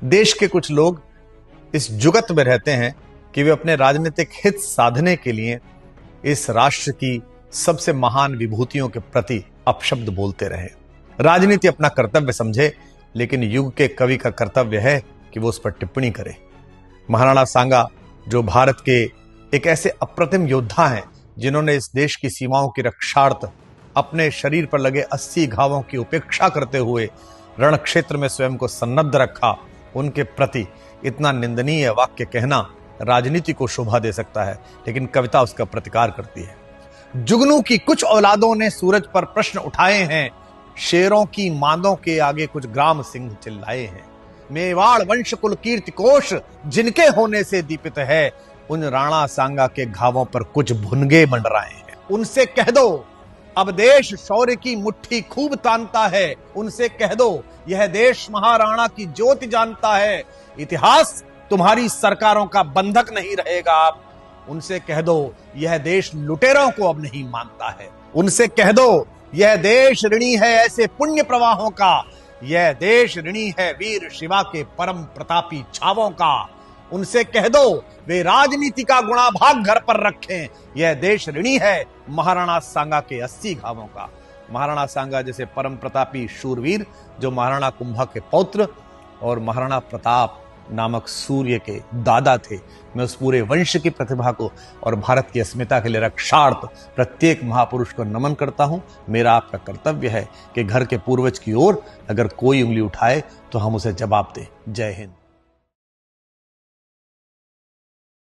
देश के कुछ लोग इस जुगत में रहते हैं कि वे अपने राजनीतिक हित साधने के लिए इस राष्ट्र की सबसे महान विभूतियों के प्रति अपशब्द बोलते रहे। राजनीति अपना कर्तव्य समझे, लेकिन युग के कवि का कर्तव्य है कि वो उस पर टिप्पणी करे। महाराणा सांगा, जो भारत के एक ऐसे अप्रतिम योद्धा हैं जिन्होंने इस देश की सीमाओं की रक्षार्थ अपने शरीर पर लगे 80 घावों की उपेक्षा करते हुए रण क्षेत्र में स्वयं को सन्नद्ध रखा, उनके प्रति इतना निंदनीय वाक्य कहना राजनीति को शोभा दे सकता है, लेकिन कविता उसका प्रतिकार करती है। जुगनू की कुछ औलादों ने सूरज पर प्रश्न उठाए हैं, शेरों की मांदों के आगे कुछ ग्राम सिंह चिल्लाए हैं। मेवाड़ वंश कुल कीर्ति कोश जिनके होने से दीपित है, उन राणा सांगा के घावों पर कुछ भुनगे मंडराए हैं। उनसे कह दो अब देश शौर्य की मुट्ठी खूब तानता है, उनसे कह दो यह देश महाराणा की ज्योति जानता है, इतिहास तुम्हारी सरकारों का बंधक नहीं रहेगा। आप उनसे कह दो यह देश लुटेरों को अब नहीं मानता है, उनसे कह दो यह देश ऋणी है ऐसे पुण्य प्रवाहों का, यह देश ऋणी है वीर शिवा के परम प्रतापी छावों का। उनसे कह दो वे राजनीति का गुणाभाग घर पर रखें, यह देश ऋणी है महाराणा सांगा के 80 घावों का। महाराणा सांगा जैसे परम प्रतापी शूरवीर, जो महाराणा कुंभा के पौत्र और महाराणा प्रताप नामक सूर्य के दादा थे, मैं उस पूरे वंश की प्रतिभा को और भारत की अस्मिता के लिए रक्षार्थ प्रत्येक महापुरुष को नमन करता हूं। मेरा आपका कर्तव्य है कि घर के पूर्वज की ओर अगर कोई उंगली उठाए तो हम उसे जवाब दें। जय हिंद।